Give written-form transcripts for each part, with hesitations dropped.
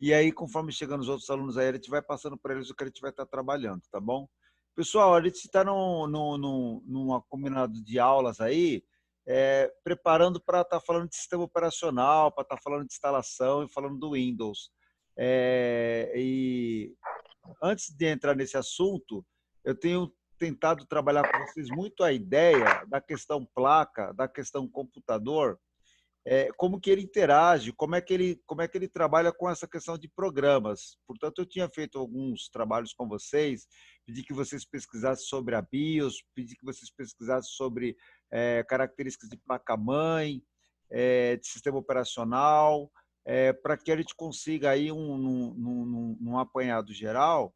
E aí, conforme chegando os outros alunos aí, a gente vai passando para eles o que a gente vai estar trabalhando, tá bom? Pessoal, a gente está numa combinado de aulas aí, preparando para estar falando de sistema operacional, para estar falando de instalação e falando do Windows. E antes de entrar nesse assunto, eu tenho tentado trabalhar com vocês muito a ideia da questão placa, da questão computador, como que ele interage, como é que ele trabalha com essa questão de programas. Portanto, eu tinha feito alguns trabalhos com vocês, pedi que vocês pesquisassem sobre a BIOS, pedi que vocês pesquisassem sobre características de placa-mãe, de sistema operacional, para que a gente consiga aí num apanhado geral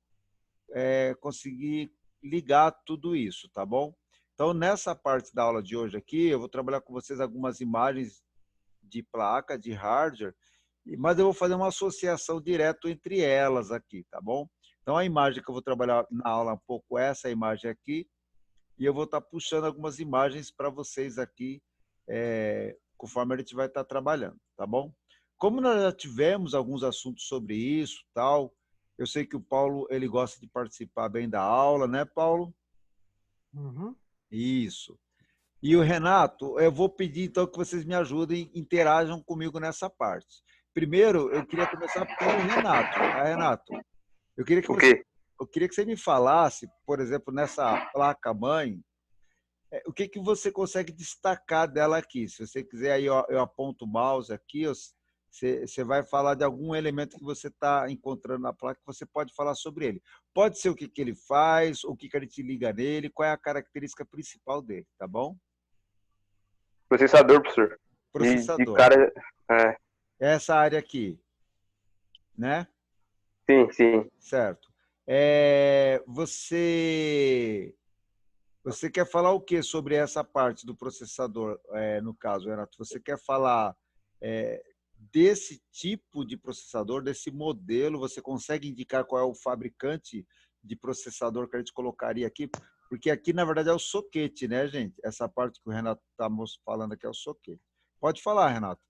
conseguir ligar tudo isso, tá bom? Então, nessa parte da aula de hoje aqui, eu vou trabalhar com vocês algumas imagens de placa, de hardware, mas eu vou fazer uma associação direto entre elas aqui, tá bom? Então, a imagem que eu vou trabalhar na aula um pouco é essa imagem aqui, e eu vou estar puxando algumas imagens para vocês aqui, conforme a gente vai estar trabalhando, tá bom? Como nós já tivemos alguns assuntos sobre isso, tal, eu sei que o Paulo ele gosta de participar bem da aula, né, Paulo? Uhum. Isso. E o Renato, eu vou pedir então que vocês me ajudem, interajam comigo nessa parte. Primeiro, eu queria começar pelo Renato, tá, Renato? Eu queria que O você, quê? eu queria que você me falasse, por exemplo, nessa placa-mãe, o que que você consegue destacar dela aqui? Se você quiser, aí eu aponto o mouse aqui, você vai falar de algum elemento que você está encontrando na placa, que você pode falar sobre ele. Pode ser o que que ele faz, o que que a gente liga nele, qual é a característica principal dele, tá bom? Processador, professor. De Processador. cara. É, Essa área aqui, né? sim, sim. Certo. Você quer falar o que sobre essa parte do processador, no caso, Renato? Você quer falar é, desse tipo de processador, desse modelo? Você consegue indicar qual é o fabricante de processador que a gente colocaria aqui? Porque aqui, na verdade, é o soquete, né, gente? Essa parte que o Renato está falando aqui é o soquete. Pode falar, Renato.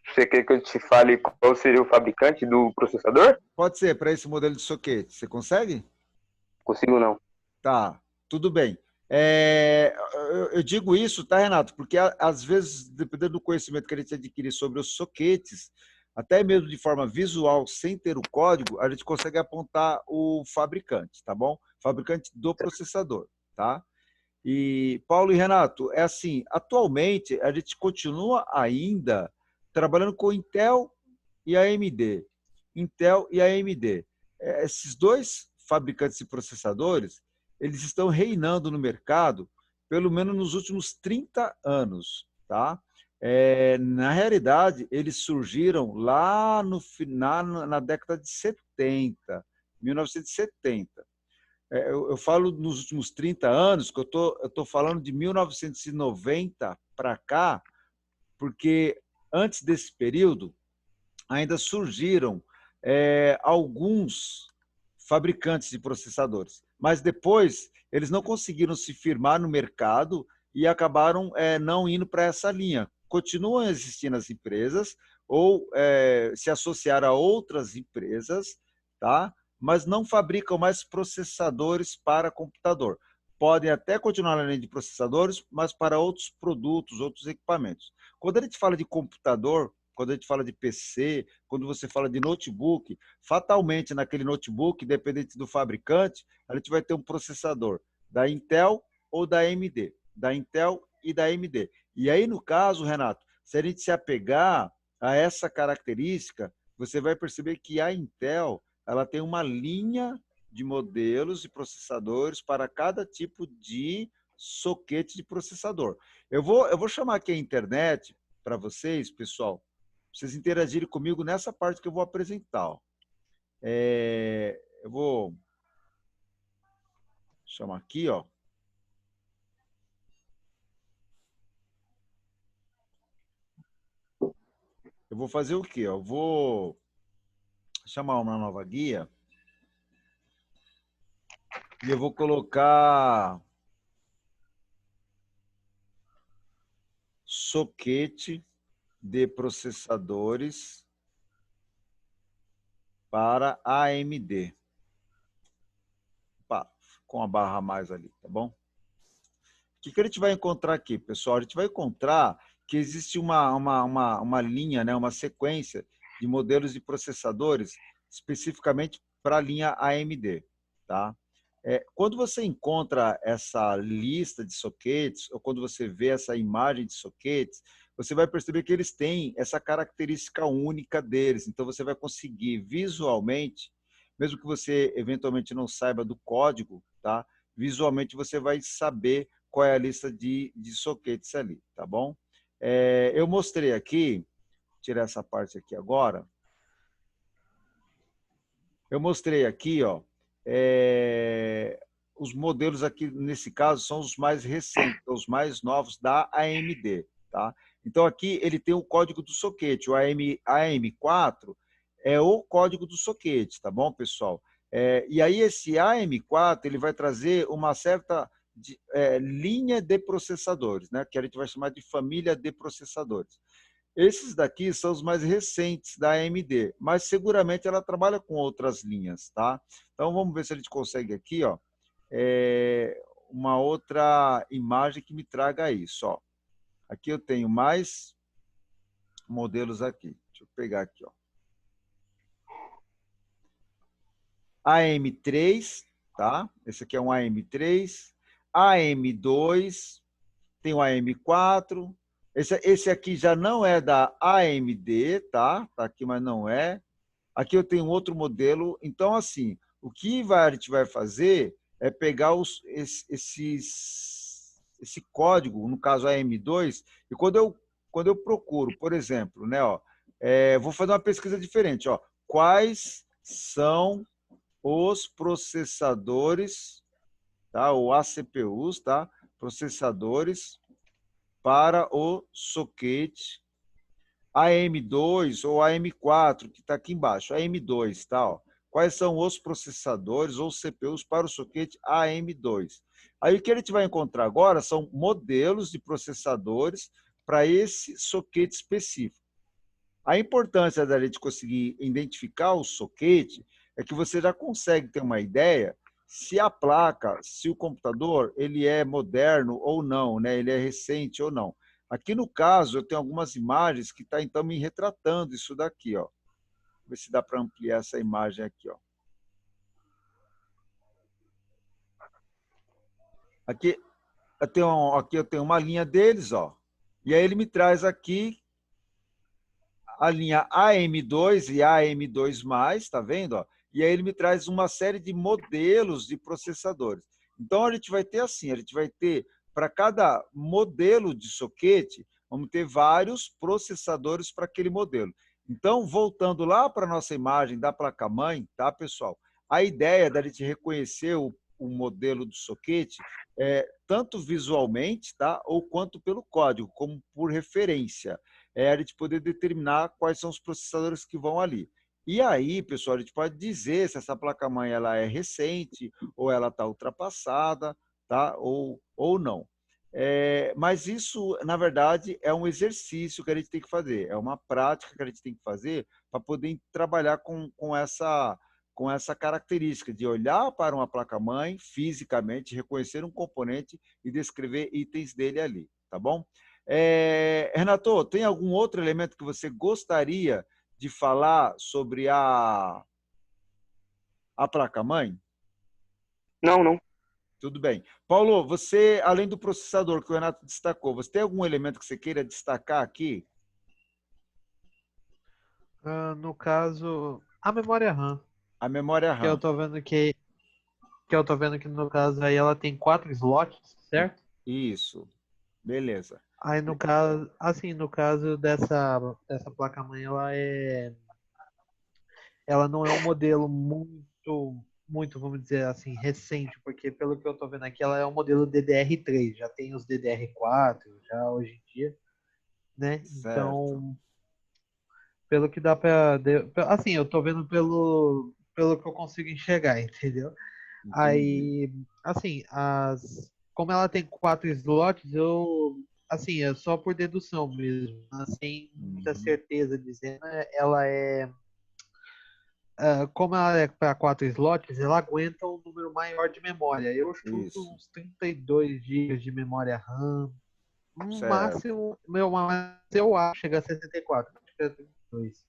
Você quer que eu te fale qual seria o fabricante do processador? Pode ser para esse modelo de soquete. Você consegue? Consigo não. Tá, tudo bem. Eu digo isso, tá, Renato? Porque às vezes, dependendo do conhecimento que a gente adquirir sobre os soquetes, até mesmo de forma visual, sem ter o código, a gente consegue apontar o fabricante, tá bom? Fabricante do processador, tá? E Paulo e Renato, é assim, atualmente a gente continua ainda trabalhando com Intel e AMD. Intel e AMD. Esses dois fabricantes de processadores, eles estão reinando no mercado pelo menos nos últimos 30 anos, tá? Na realidade, eles surgiram lá na década de 70, 1970. Eu falo nos últimos 30 anos, que eu tô falando de 1990 para cá, porque antes desse período ainda surgiram alguns fabricantes de processadores, mas depois eles não conseguiram se firmar no mercado e acabaram não indo para essa linha. Continuam existindo as empresas ou se associar a outras empresas, tá? Mas não fabricam mais processadores para computador. Podem até continuar na linha de processadores, mas para outros produtos, outros equipamentos. Quando a gente fala de computador, quando a gente fala de PC, quando você fala de notebook, fatalmente naquele notebook, independente do fabricante, a gente vai ter um processador da Intel ou da AMD, da Intel e da AMD. E aí, no caso, Renato, se a gente se apegar a essa característica, você vai perceber que a Intel ela tem uma linha de modelos e processadores para cada tipo de soquete de processador. Eu vou chamar aqui a internet para vocês, pessoal, vocês interagirem comigo nessa parte que eu vou apresentar. Ó. Eu vou chamar aqui, ó. Eu vou fazer o quê? Eu vou chamar uma nova guia e eu vou colocar soquete de processadores para AMD. Opa, com a barra a mais ali, tá bom? O que a gente vai encontrar aqui, pessoal? A gente vai encontrar que existe uma linha, né, uma sequência de modelos de processadores especificamente para a linha AMD. Tá? Quando você encontra essa lista de sockets, ou quando você vê essa imagem de sockets, você vai perceber que eles têm essa característica única deles. Então, você vai conseguir visualmente, mesmo que você eventualmente não saiba do código, tá? Visualmente você vai saber qual é a lista de sockets ali, tá bom? Eu mostrei aqui, tirar essa parte aqui agora, eu mostrei aqui, ó, os modelos aqui, nesse caso, são os mais recentes, os mais novos da AMD, tá? Então, aqui ele tem o código do socket, o AM4 é o código do socket, tá bom, pessoal? E aí, esse AM4, ele vai trazer uma certa linha de processadores, né? Que a gente vai chamar de família de processadores. Esses daqui são os mais recentes da AMD, mas seguramente ela trabalha com outras linhas, tá? Então vamos ver se a gente consegue aqui, ó, uma outra imagem que me traga isso, ó. Aqui eu tenho mais modelos aqui. Deixa eu pegar aqui, ó. AM3, tá? Esse aqui é um AM3, AM2, tem o AM4. Esse aqui já não é da AMD, tá? Tá aqui, mas não é. Aqui eu tenho outro modelo. Então, assim, o que a gente vai fazer é pegar esse código, no caso AM2, e quando eu procuro, por exemplo, né, ó, vou fazer uma pesquisa diferente. Ó, quais são os processadores, tá, ou ACPUs, tá, processadores para o socket AM2 ou AM4, que está aqui embaixo, AM2, tá? Ó. Quais são os processadores ou CPUs para o socket AM2? Aí o que a gente vai encontrar agora são modelos de processadores para esse socket específico. A importância da gente conseguir identificar o socket é que você já consegue ter uma ideia se a placa, se o computador, ele é moderno ou não, né? Ele é recente ou não. Aqui no caso, eu tenho algumas imagens que está então me retratando isso daqui, ó. Ver se dá para ampliar essa imagem aqui, ó. Aqui eu tenho uma linha deles, ó. E aí ele me traz aqui a linha AM2 e AM2+, tá vendo? Ó? E aí ele me traz uma série de modelos de processadores. Então, a gente vai ter assim, a gente vai ter, para cada modelo de soquete, vamos ter vários processadores para aquele modelo. Então, voltando lá para a nossa imagem da placa-mãe, tá, pessoal? A ideia da gente reconhecer o modelo do soquete tanto visualmente, tá, ou quanto pelo código, como por referência a gente poder determinar quais são os processadores que vão ali. E aí, pessoal, a gente pode dizer se essa placa-mãe ela é recente ou ela está ultrapassada, tá? Ou não. Mas isso, na verdade, é um exercício que a gente tem que fazer, é uma prática que a gente tem que fazer para poder trabalhar com essa característica de olhar para uma placa-mãe fisicamente, reconhecer um componente e descrever itens dele ali, tá bom? Renato, tem algum outro elemento que você gostaria de falar sobre a placa-mãe? Não, não. Tudo bem. Paulo, você, além do processador que o Renato destacou, você tem algum elemento que você queira destacar aqui? No caso, a memória RAM, A memória que eu RAM. tô vendo que eu tô vendo que no caso aí ela tem 4 slots, certo? Isso. Beleza. Aí no caso, assim, no caso dessa placa-mãe, ela não é um modelo muito, vamos dizer assim, recente, porque pelo que eu tô vendo aqui, ela é um modelo DDR3, já tem os DDR4, já hoje em dia, né? Certo. Então, pelo que dá pra, assim, eu tô vendo pelo que eu consigo enxergar, entendeu? Entendi. Aí, assim, como ela tem 4 slots, assim, é só por dedução mesmo, sem muita Uhum. certeza dizendo, ela é como ela é para 4 slots, ela aguenta um número maior de memória. Eu chuto Isso, uns 32 GB de memória RAM. No certo. máximo, mas eu acho que chega a 64. Acho que é 32.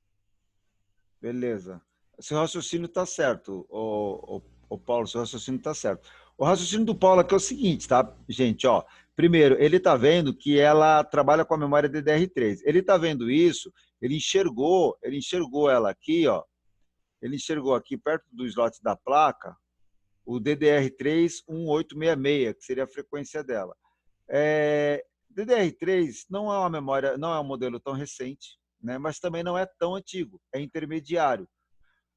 Beleza. Seu raciocínio está certo, o Paulo, seu raciocínio está certo. O raciocínio do Paulo aqui é o seguinte, tá, gente? Ó, primeiro, ele está vendo que ela trabalha com a memória DDR3. Ele está vendo isso, ele enxergou ela aqui, ó. Ele enxergou aqui perto do slot da placa o DDR3 1866, que seria a frequência dela. DDR3 não é uma memória, não é um modelo tão recente, né? Mas também não é tão antigo, é intermediário.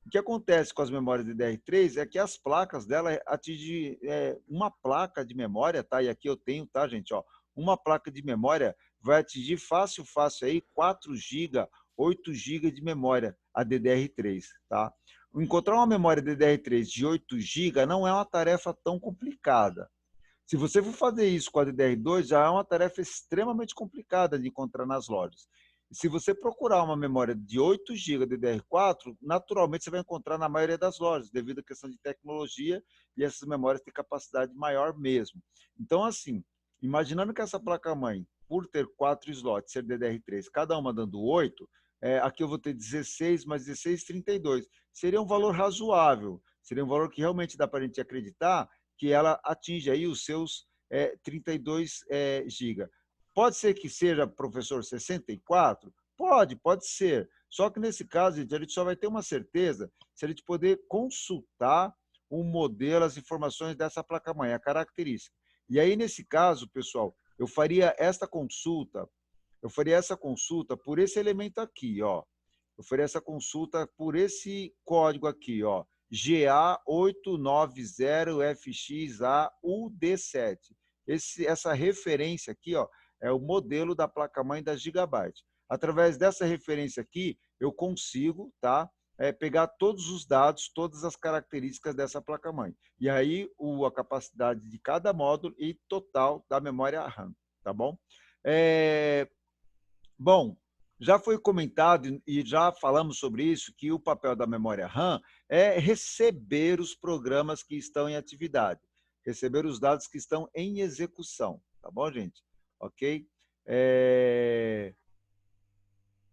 O que acontece com as memórias DDR3 é que as placas dela atingem uma placa de memória, tá? E aqui eu tenho, tá, gente? Ó, uma placa de memória vai atingir fácil, fácil aí 4 GB, 8 GB de memória, a DDR3, tá? Encontrar uma memória DDR3 de 8 GB não é uma tarefa tão complicada. Se você for fazer isso com a DDR2, já é uma tarefa extremamente complicada de encontrar nas lojas. E se você procurar uma memória de 8 GB DDR4, naturalmente você vai encontrar na maioria das lojas, devido à questão de tecnologia, e essas memórias têm capacidade maior mesmo. Então, assim, imaginando que essa placa-mãe, por ter 4 slots, ser DDR3, cada uma dando 8, aqui eu vou ter 16 mais 16, 32. Seria um valor razoável, seria um valor que realmente dá para a gente acreditar que ela atinge aí os seus 32 GB. Pode ser que seja, professor, 64? Pode ser. Só que nesse caso, gente, a gente só vai ter uma certeza se a gente poder consultar o modelo, as informações dessa placa-mãe, a característica. E aí, nesse caso, pessoal, eu faria essa consulta por esse elemento aqui, ó. Eu faria essa consulta por esse código aqui, ó. GA890FXAUD7. Essa referência aqui, ó, é o modelo da placa-mãe da Gigabyte. Através dessa referência aqui, eu consigo, tá, pegar todos os dados, todas as características dessa placa-mãe. E aí, a capacidade de cada módulo e total da memória RAM, tá bom? Bom, já foi comentado e já falamos sobre isso, que o papel da memória RAM é receber os programas que estão em atividade, receber os dados que estão em execução, tá bom, gente? Ok?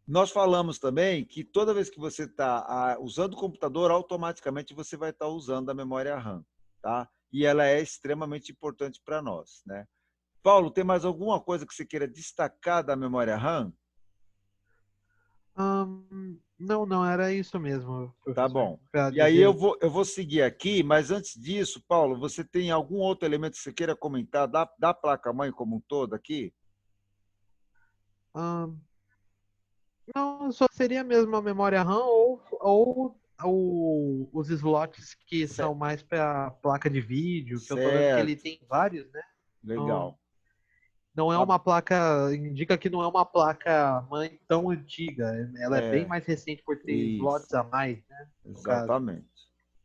Nós falamos também que toda vez que você está usando o computador, automaticamente você vai estar usando a memória RAM, tá? E ela é extremamente importante para nós, né? Paulo, tem mais alguma coisa que você queira destacar da memória RAM? Não, não, era isso mesmo, Tá professor. bom. Para E aí eu dizer. vou seguir aqui, mas antes disso, Paulo, você tem algum outro elemento que você queira comentar da placa-mãe como um todo aqui? ahn, não, só seria mesmo a memória RAM ou os slots que são mais para placa de vídeo, que eu tô vendo que ele Certo, tem vários, né? Não, legal. não é Tá, uma placa, indica que não é uma placa mãe tão antiga. Ela é bem é, mais recente por ter isso, slots a mais, né? No caso. exatamente,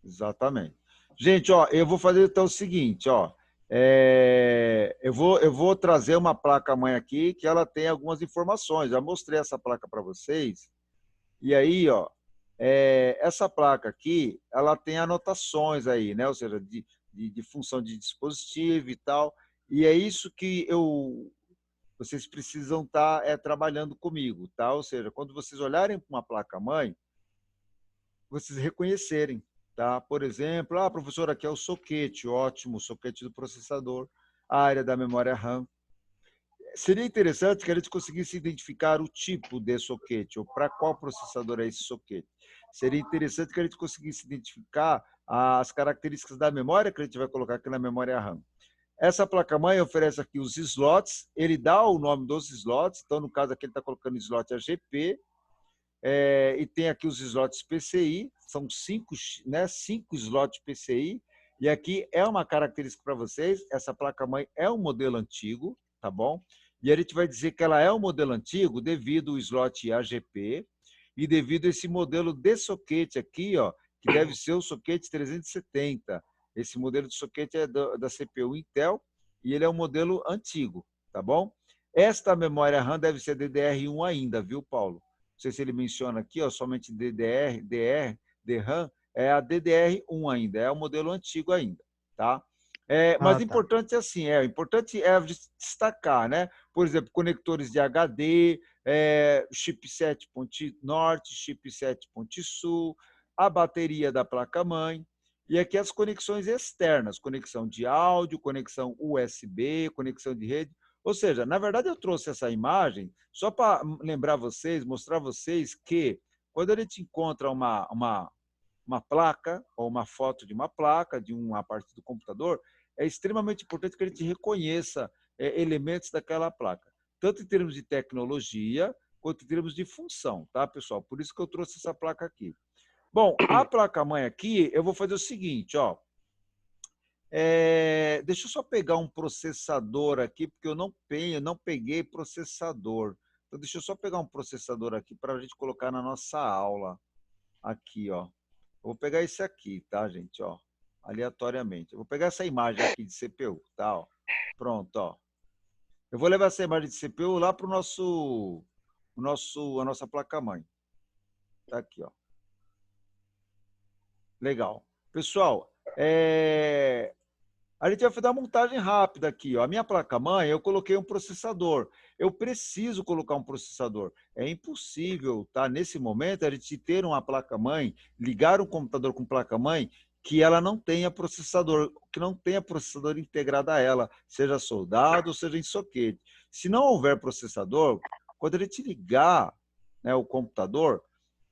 exatamente. Gente, ó, eu vou fazer então o seguinte, ó, eu vou trazer uma placa-mãe aqui que ela tem algumas informações. Já mostrei essa placa para vocês. E aí, ó, essa placa aqui, ela tem anotações aí, né? Ou seja, de função de dispositivo e tal. E é isso que vocês precisam estar trabalhando comigo, tá? Ou seja, quando vocês olharem para uma placa-mãe, vocês reconhecerem, tá? Por exemplo, professor, aqui é o soquete, ótimo, o soquete do processador, a área da memória RAM. Seria interessante que a gente conseguisse identificar o tipo de soquete, ou para qual processador é esse soquete. Seria interessante que a gente conseguisse identificar as características da memória que a gente vai colocar aqui na memória RAM. Essa placa-mãe oferece aqui os slots, ele dá o nome dos slots, então, no caso aqui, ele está colocando slot AGP, e tem aqui os slots PCI, são 5, né, 5 slots PCI, e aqui é uma característica para vocês, essa placa-mãe é um modelo antigo, tá bom? E a gente vai dizer que ela é um modelo antigo devido ao slot AGP e devido a esse modelo de soquete aqui, ó, que deve ser o soquete 370. Esse modelo de soquete é da CPU Intel e ele é um modelo antigo, tá bom? Esta memória RAM deve ser DDR1 ainda, viu, Paulo? Não sei se ele menciona aqui, ó, somente DDR, DR, DRAM é a DDR1 ainda, é o modelo antigo ainda, tá? Mas Ah, tá. importante assim, importante é destacar, né? Por exemplo, conectores de HD, chipset ponte norte, chipset ponte sul, a bateria da placa-mãe, e aqui as conexões externas, conexão de áudio, conexão USB, conexão de rede. Ou seja, na verdade eu trouxe essa imagem só para lembrar vocês, mostrar vocês que quando a gente encontra uma placa ou uma foto de uma placa, de uma parte do computador, é extremamente importante que a gente reconheça elementos daquela placa, tanto em termos de tecnologia quanto em termos de função, tá, pessoal? Por isso que eu trouxe essa placa aqui. Bom, a placa-mãe aqui, eu vou fazer o seguinte, ó. Deixa eu só pegar um processador aqui, porque eu não peguei processador. Então, deixa eu só pegar um processador aqui para a gente colocar na nossa aula. Aqui, ó. Eu vou pegar esse aqui, tá, gente? Ó, aleatoriamente. Eu vou pegar essa imagem aqui de CPU, tá? Ó. Pronto, ó. Eu vou levar essa imagem de CPU lá para a nossa placa-mãe. Tá aqui, ó. Legal. Pessoal, a gente vai fazer uma montagem rápida aqui. Ó. A minha placa-mãe, eu coloquei um processador. Eu preciso colocar um processador. É impossível, tá? Nesse momento, a gente ter uma placa-mãe, ligar um computador com placa-mãe, que ela não tenha processador, que não tenha processador integrado a ela, seja soldado, seja em soquete. Se não houver processador, quando a gente ligar, né, o computador,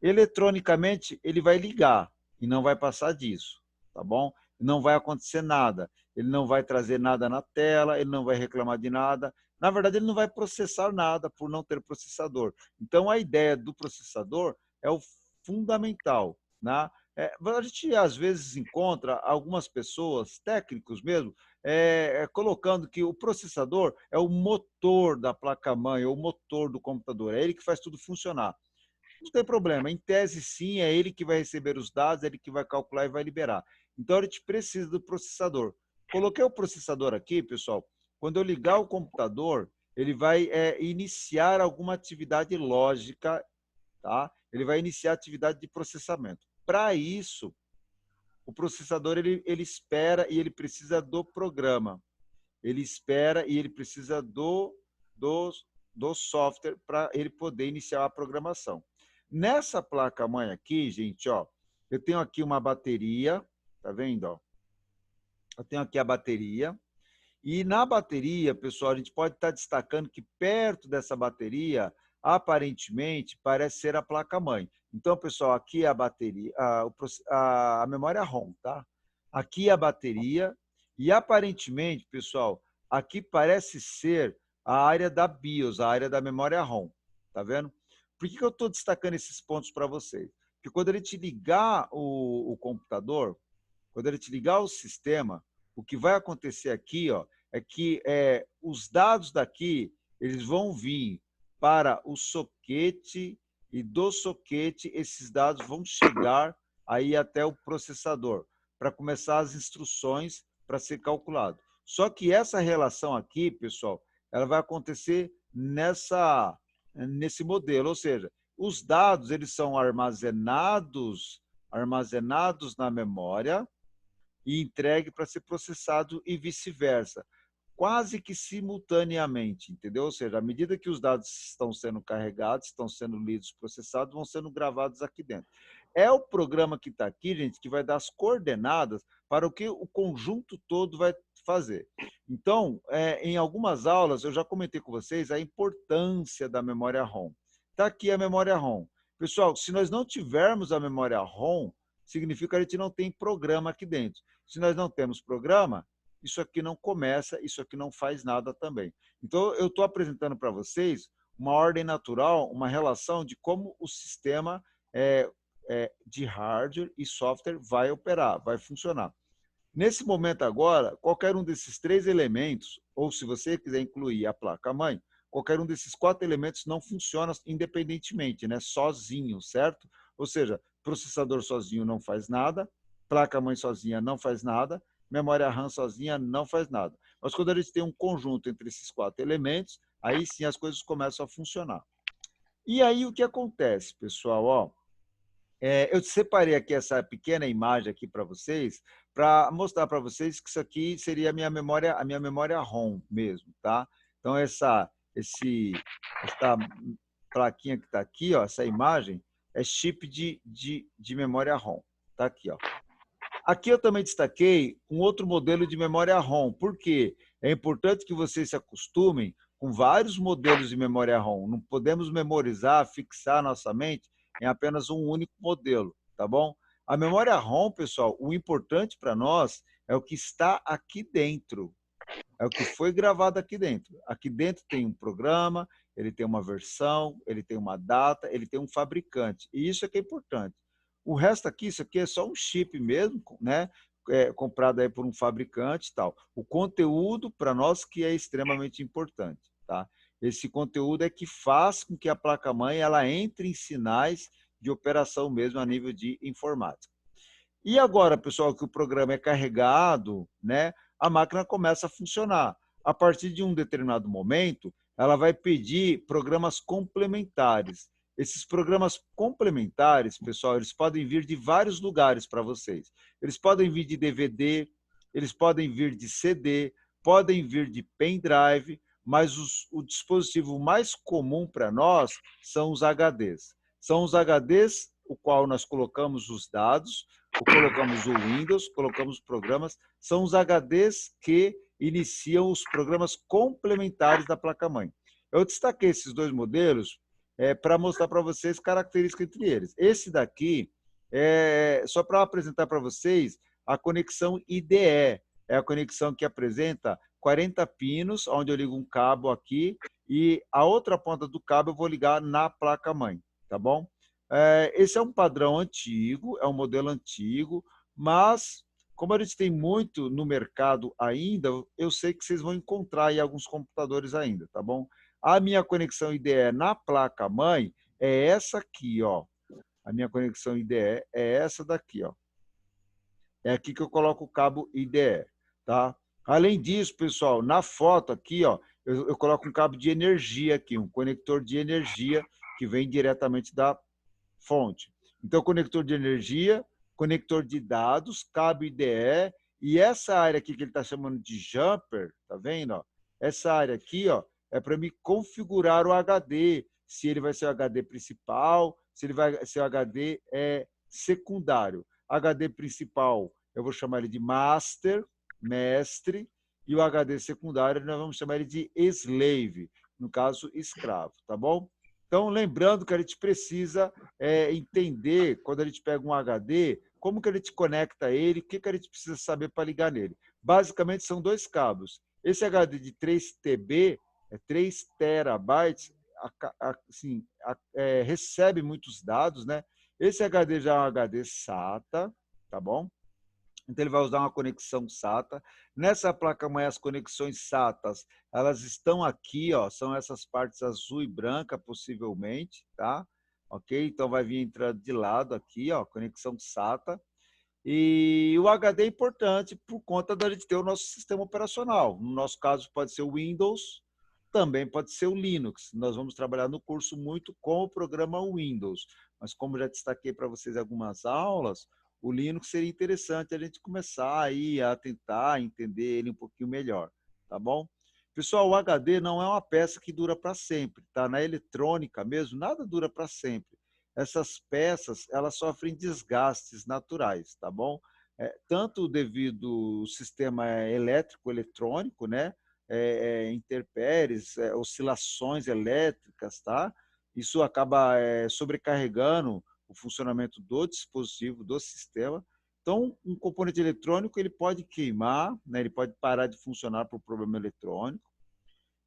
eletronicamente ele vai ligar e não vai passar disso, tá bom? Não vai acontecer nada. Ele não vai trazer nada na tela, ele não vai reclamar de nada. Na verdade, ele não vai processar nada por não ter processador. Então, a ideia do processador é o fundamental, né? A gente, às vezes, encontra algumas pessoas, técnicos mesmo, colocando que o processador é o motor da placa-mãe, é o motor do computador, é ele que faz tudo funcionar. Não tem problema, em tese sim, é ele que vai receber os dados, é ele que vai calcular e vai liberar. Então a gente precisa do processador. Coloquei o processador aqui, pessoal. Quando eu ligar o computador, ele vai iniciar alguma atividade lógica, tá? Ele vai iniciar atividade de processamento. Para isso, o processador ele espera e ele precisa do programa. Ele espera e ele precisa do software para ele poder iniciar a programação. Nessa placa-mãe aqui, gente, ó, eu tenho aqui uma bateria, tá vendo? Ó? Eu tenho aqui a bateria. E na bateria, pessoal, a gente pode estar destacando que perto dessa bateria, aparentemente, parece ser a placa-mãe. Então, pessoal, aqui é a bateria, a memória ROM, tá? Aqui é a bateria e, aparentemente, pessoal, aqui parece ser a área da BIOS, a área da memória ROM. Tá vendo? Por que eu estou destacando esses pontos para vocês? Porque quando a gente ligar o computador, quando a gente ligar o sistema, o que vai acontecer aqui, ó, é que os dados daqui eles vão vir para o soquete e do soquete esses dados vão chegar aí até o processador para começar as instruções para ser calculado. Só que essa relação aqui, pessoal, ela vai acontecer nesse modelo, ou seja, os dados eles são armazenados na memória e entregue para ser processado e vice-versa, quase que simultaneamente, entendeu? Ou seja, à medida que os dados estão sendo carregados, estão sendo lidos, processados, vão sendo gravados aqui dentro. É o programa que está aqui, gente, que vai dar as coordenadas para o que o conjunto todo vai fazer. Então, em algumas aulas, eu já comentei com vocês a importância da memória ROM. Está aqui a memória ROM. Pessoal, se nós não tivermos a memória ROM, significa que a gente não tem programa aqui dentro. Se nós não temos programa, isso aqui não começa, isso aqui não faz nada também. Então, eu estou apresentando para vocês uma ordem natural, uma relação de como o sistema de hardware e software vai operar, vai funcionar. Nesse momento agora, qualquer um desses três elementos, ou se você quiser incluir a placa-mãe, qualquer um desses quatro elementos não funciona independentemente, né? Sozinho, certo? Ou seja, processador sozinho não faz nada, placa-mãe sozinha não faz nada, memória RAM sozinha não faz nada. Mas quando a gente tem um conjunto entre esses quatro elementos, aí sim as coisas começam a funcionar. E aí o que acontece, pessoal? Ó, Eu separei aqui essa pequena imagem aqui para vocês, para mostrar para vocês que isso aqui seria a minha memória ROM mesmo, tá? Então, essa plaquinha que está aqui, ó, essa imagem, é chip de memória ROM. Está aqui, ó. Aqui eu também destaquei um outro modelo de memória ROM, porque é importante que vocês se acostumem com vários modelos de memória ROM. Não podemos memorizar, fixar nossa mente em apenas um único modelo, tá bom? A memória ROM, pessoal, o importante para nós é o que está aqui dentro, é o que foi gravado aqui dentro. Aqui dentro tem um programa, ele tem uma versão, ele tem uma data, ele tem um fabricante. E isso é que é importante. O resto aqui, isso aqui é só um chip mesmo, né? Comprado aí por um fabricante e tal. O conteúdo, para nós, que é extremamente importante, tá? Esse conteúdo é que faz com que a placa-mãe ela entre em sinais de operação mesmo a nível de informática. E agora, pessoal, que o programa é carregado, né, a máquina começa a funcionar. A partir de um determinado momento, ela vai pedir programas complementares. Esses programas complementares, pessoal, eles podem vir de vários lugares para vocês. Eles podem vir de DVD, eles podem vir de CD, podem vir de pendrive, mas o dispositivo mais comum para nós são os HDs. São os HDs, o qual nós colocamos os dados, colocamos o Windows, colocamos programas, são os HDs que iniciam os programas complementares da placa-mãe. Eu destaquei esses dois modelos para mostrar para vocês características entre eles. Esse daqui é só para apresentar para vocês a conexão IDE, é a conexão que apresenta 40 pinos, onde eu ligo um cabo aqui, e a outra ponta do cabo eu vou ligar na placa-mãe, tá bom? Esse é um padrão antigo, é um modelo antigo, mas como a gente tem muito no mercado ainda, eu sei que vocês vão encontrar aí alguns computadores ainda, tá bom? A minha conexão IDE na placa-mãe é essa aqui, ó. A minha conexão IDE é essa daqui, ó. É aqui que eu coloco o cabo IDE, tá? Além disso, pessoal, na foto aqui, ó, eu coloco um cabo de energia aqui, um conector de energia que vem diretamente da fonte. Então, conector de energia, conector de dados, cabo IDE, e essa área aqui que ele está chamando de jumper, tá vendo? Ó? Essa área aqui, ó, é para me configurar o HD, se ele vai ser o HD principal, se ele vai ser o HD secundário. HD principal, eu vou chamar ele de master, mestre, e o HD secundário nós vamos chamar ele de slave, no caso, escravo, tá bom? Então, lembrando que a gente precisa entender, quando a gente pega um HD, como que a gente conecta ele, o que a gente precisa saber para ligar nele. Basicamente, são dois cabos. Esse HD de 3 TB, 3 terabytes, assim, recebe muitos dados, né? Esse HD já é um HD SATA, tá bom? Então, ele vai usar uma conexão SATA. Nessa placa-mãe, as conexões SATAs, elas estão aqui, ó, são essas partes azul e branca, possivelmente, tá? Ok? Então, vai vir entrando de lado aqui, ó, conexão SATA. E o HD é importante por conta da gente ter o nosso sistema operacional. No nosso caso, pode ser o Windows, também pode ser o Linux. Nós vamos trabalhar no curso muito com o programa Windows, mas como já destaquei para vocês algumas aulas, o Linux seria interessante a gente começar aí a tentar entender ele um pouquinho melhor, tá bom? Pessoal, o HD não é uma peça que dura para sempre, tá? Na eletrônica mesmo, nada dura para sempre. Essas peças, elas sofrem desgastes naturais, tá bom? Tanto devido ao sistema elétrico, eletrônico, né? Intempéries, oscilações elétricas, tá? Isso acaba sobrecarregando o funcionamento do dispositivo, do sistema. Então, um componente eletrônico ele pode queimar, né? Ele pode parar de funcionar por problema eletrônico.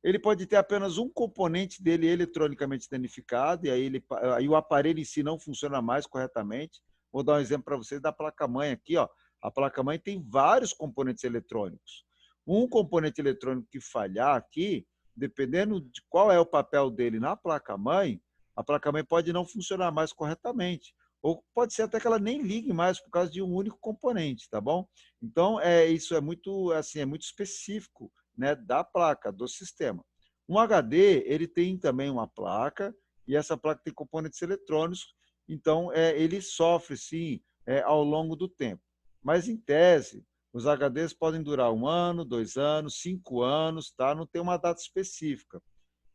Ele pode ter apenas um componente dele eletronicamente danificado, e aí o aparelho em si não funciona mais corretamente. Vou dar um exemplo para vocês da placa-mãe aqui, ó. A placa-mãe tem vários componentes eletrônicos. Um componente eletrônico que falhar aqui, dependendo de qual é o papel dele na placa-mãe, a placa-mãe pode não funcionar mais corretamente. Ou pode ser até que ela nem ligue mais por causa de um único componente, tá bom? Então, isso é muito, assim, é muito específico, né, da placa, do sistema. Um HD, ele tem também uma placa, e essa placa tem componentes eletrônicos Então, ele sofre, sim, ao longo do tempo. Mas, em tese, os HDs podem durar 1 ano, 2 anos, 5 anos, tá? Não tem uma data específica.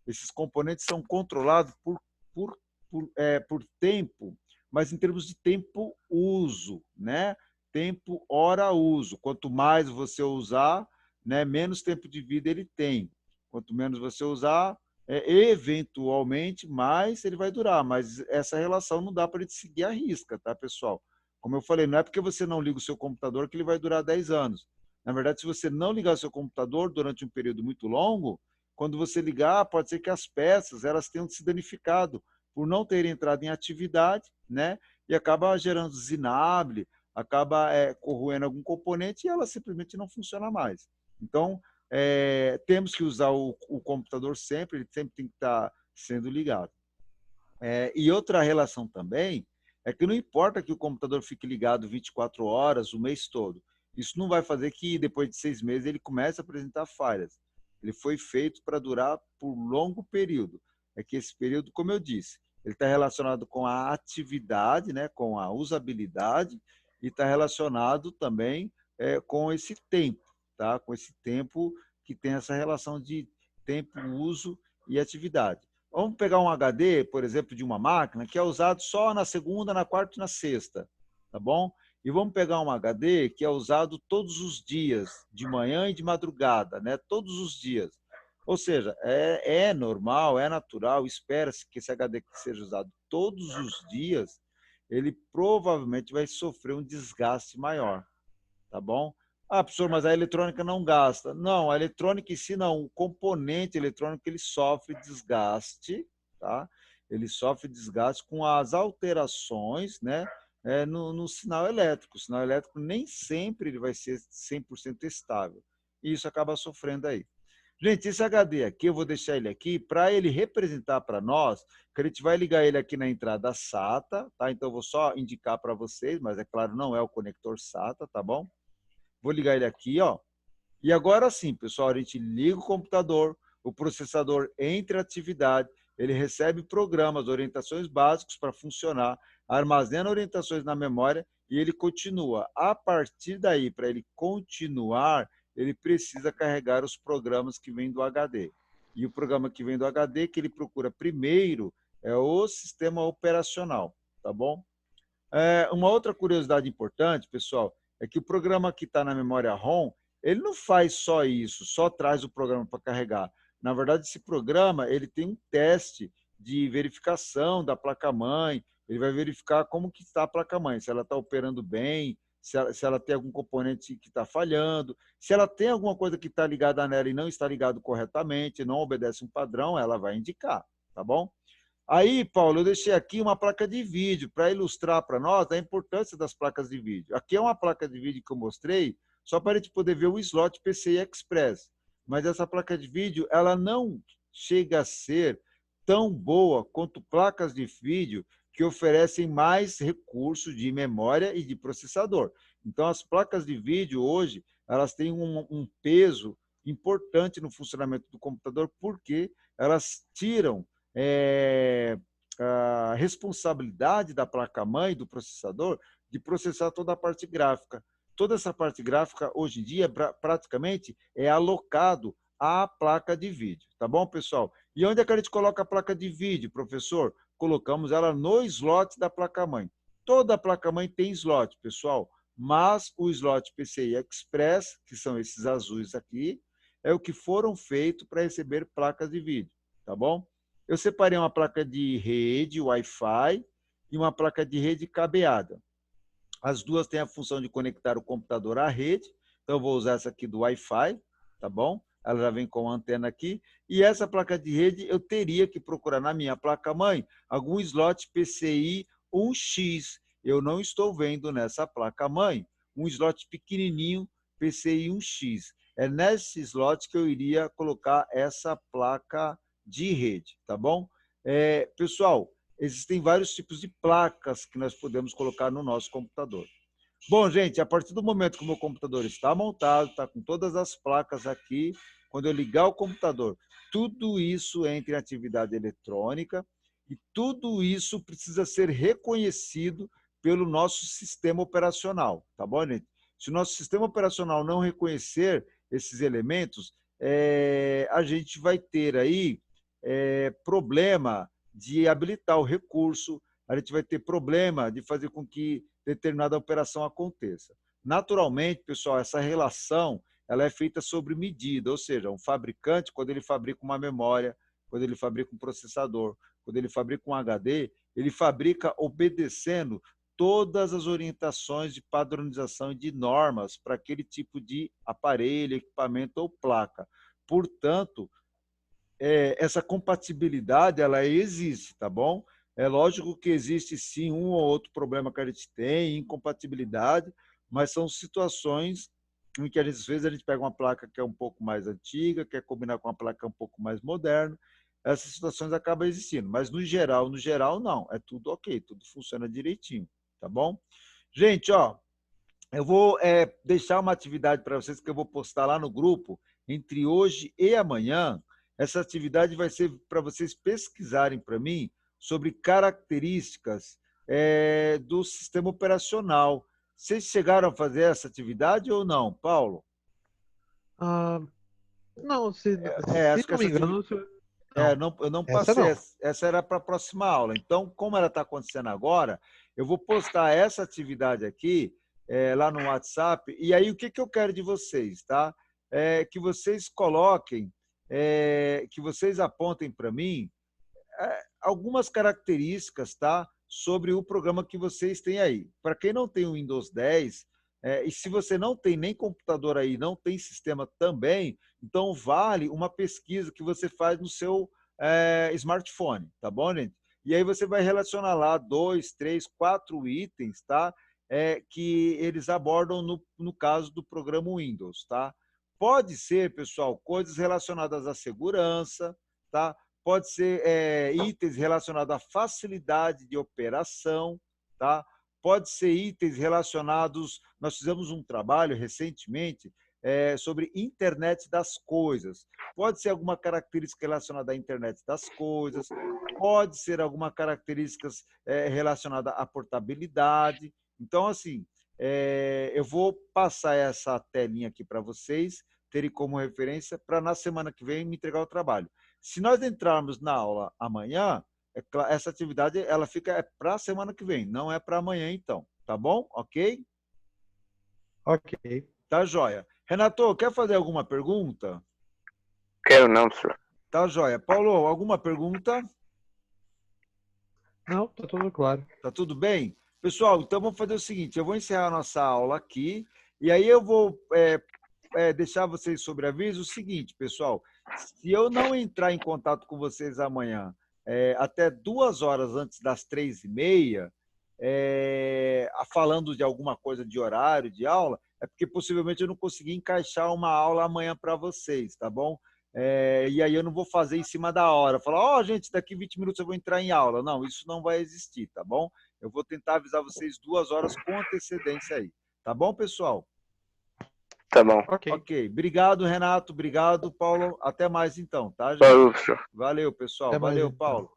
Esses componentes são controlados por, por tempo, mas em termos de tempo uso, né? Tempo hora uso. Quanto mais você usar, né, menos tempo de vida ele tem. Quanto menos você usar, eventualmente mais ele vai durar. Mas essa relação não dá para ele seguir à risca, tá, pessoal? Como eu falei, não é porque você não liga o seu computador que ele vai durar 10 anos. Na verdade, se você não ligar o seu computador durante um período muito longo, quando você ligar, pode ser que as peças elas tenham se danificado por não terem entrado em atividade, né? E acaba gerando zinable, acaba corroendo algum componente e ela simplesmente não funciona mais. Então, temos que usar o computador sempre, ele sempre tem que estar sendo ligado. E outra relação também é que não importa que o computador fique ligado 24 horas, o mês todo. Isso não vai fazer que depois de 6 meses ele comece a apresentar falhas. Ele foi feito para durar por longo período. É que esse período, como eu disse, ele está relacionado com a atividade, né, com a usabilidade, e está relacionado também com esse tempo, tá? Com esse tempo que tem essa relação de tempo, uso e atividade. Vamos pegar um HD, por exemplo, de uma máquina que é usado só na segunda, na quarta e na sexta, tá bom? E vamos pegar um HD que é usado todos os dias, de manhã e de madrugada, né? Todos os dias. Ou seja, é normal, é natural, espera-se que esse HD que seja usado todos os dias, ele provavelmente vai sofrer um desgaste maior, tá bom? Ah, professor, mas a eletrônica não gasta. Não, a eletrônica em si não. O componente eletrônico ele sofre desgaste, tá? Ele sofre desgaste com as alterações, né? No sinal elétrico. O sinal elétrico nem sempre ele vai ser 100% estável. E isso acaba sofrendo aí. Gente, esse HD aqui, eu vou deixar ele aqui para ele representar para nós, que a gente vai ligar ele aqui na entrada SATA, tá? Então, eu vou só indicar para vocês, mas é claro, não é o conector SATA, tá bom? Vou ligar ele aqui, ó. E agora sim, pessoal, a gente liga o computador, o processador entra em atividade, ele recebe programas, orientações básicas para funcionar, armazena orientações na memória e ele continua. A partir daí, para ele continuar, ele precisa carregar os programas que vêm do HD. E o programa que vem do HD, que ele procura primeiro, é o sistema operacional, tá bom? Uma outra curiosidade importante, pessoal, é que o programa que está na memória ROM, ele não faz só isso, só traz o programa para carregar. Na verdade, esse programa ele tem um teste de verificação da placa-mãe, ele vai verificar como que está a placa-mãe, se ela está operando bem, se ela tem algum componente que está falhando, se ela tem alguma coisa que está ligada nela e não está ligado corretamente, não obedece um padrão, ela vai indicar, tá bom? Aí, Paulo, eu deixei aqui uma placa de vídeo para ilustrar para nós a importância das placas de vídeo. Aqui é uma placa de vídeo que eu mostrei só para a gente poder ver o slot PCI Express. Mas essa placa de vídeo, ela não chega a ser tão boa quanto placas de vídeo que oferecem mais recursos de memória e de processador. Então, as placas de vídeo hoje, elas têm um peso importante no funcionamento do computador porque elas tiram a responsabilidade da placa-mãe, do processador, de processar toda a parte gráfica. Toda essa parte gráfica, hoje em dia, praticamente é alocado à placa de vídeo. Tá bom, pessoal? E onde é que a gente coloca a placa de vídeo, professor? Colocamos ela no slot da placa-mãe. Toda placa-mãe tem slot, pessoal, mas o slot PCI Express, que são esses azuis aqui, é o que foram feitos para receber placas de vídeo, tá bom? Eu separei uma placa de rede Wi-Fi e uma placa de rede cabeada. As duas têm a função de conectar o computador à rede, então eu vou usar essa aqui do Wi-Fi, tá bom? Ela já vem com a antena aqui. E essa placa de rede eu teria que procurar na minha placa-mãe algum slot PCI 1X. Eu não estou vendo nessa placa-mãe um slot pequenininho PCI 1X. É nesse slot que eu iria colocar essa placa de rede, tá bom? Pessoal, existem vários tipos de placas que nós podemos colocar no nosso computador. Bom, gente, a partir do momento que o meu computador está montado, está com todas as placas aqui, quando eu ligar o computador, tudo isso entra em atividade eletrônica E tudo isso precisa ser reconhecido pelo nosso sistema operacional, tá bom, gente? Se o nosso sistema operacional não reconhecer esses elementos, a gente vai ter aí problema de habilitar o recurso, a gente vai ter problema de fazer com que determinada operação aconteça. Naturalmente, pessoal, essa relação ela é feita sobre medida, ou seja, um fabricante, quando ele fabrica uma memória, quando ele fabrica um processador, quando ele fabrica um HD, ele fabrica obedecendo todas as orientações de padronização e de normas para aquele tipo de aparelho, equipamento ou placa. Portanto, essa compatibilidade ela existe, tá bom? É lógico que existe sim um ou outro problema que a gente tem, incompatibilidade, mas são situações em que às vezes a gente pega uma placa que é um pouco mais antiga, quer combinar com uma placa um pouco mais moderna, essas situações acabam existindo, mas no geral não, é tudo ok, tudo funciona direitinho, tá bom? Gente, ó, eu vou deixar uma atividade para vocês que eu vou postar lá no grupo entre hoje e amanhã. Essa atividade vai ser para vocês pesquisarem para mim sobre características do sistema operacional. Vocês chegaram a fazer essa atividade ou não, Paulo? Não, se Acho que não me essa atividade... engano, não. Não, eu não Essa passei. não. Essa era para a próxima aula. Então, como ela está acontecendo agora, eu vou postar essa atividade aqui lá no WhatsApp. E aí, o que, que eu quero de vocês, tá? Que vocês coloquem, que vocês apontem para mim algumas características, tá? Sobre o programa que vocês têm aí. Para quem não tem o Windows 10, e se você não tem nem computador aí, não tem sistema também, então vale uma pesquisa que você faz no seu smartphone, tá bom, gente? E aí você vai relacionar lá 2, 3, 4 itens, tá? Que eles abordam no caso do programa Windows, tá? Pode ser, pessoal, coisas relacionadas à segurança, tá? Pode ser itens relacionados à facilidade de operação, tá? Pode ser itens relacionados... Nós fizemos um trabalho recentemente sobre internet das coisas. Pode ser alguma característica relacionada à internet das coisas, pode ser alguma característica relacionada à portabilidade. Então, assim, eu vou passar essa telinha aqui para vocês, terem como referência, para na semana que vem me entregar o trabalho. Se nós entrarmos na aula amanhã, essa atividade ela fica para a semana que vem, não é para amanhã, então. Tá bom? Ok? Ok. Tá joia. Renato, quer fazer alguma pergunta? Quero não, senhor. Tá joia. Paulo, alguma pergunta? Não, tá tudo claro. Tá tudo bem? Pessoal, então vamos fazer o seguinte, eu vou encerrar a nossa aula aqui, e aí eu vou deixar vocês sobre aviso o seguinte, pessoal, se eu não entrar em contato com vocês amanhã, até 2 horas antes das 3h30, falando de alguma coisa de horário, de aula, é porque possivelmente eu não consegui encaixar uma aula amanhã para vocês, tá bom? E aí eu não vou fazer em cima da hora, falar, gente, daqui 20 minutos eu vou entrar em aula. Não, isso não vai existir, tá bom? Eu vou tentar avisar vocês 2 horas com antecedência aí. Tá bom, pessoal? Tá bom. Ok. Obrigado, Renato. Obrigado, Paulo. Até mais, então, tá, gente? Falou, senhor. Valeu, pessoal. Até mais, Valeu, então. Paulo.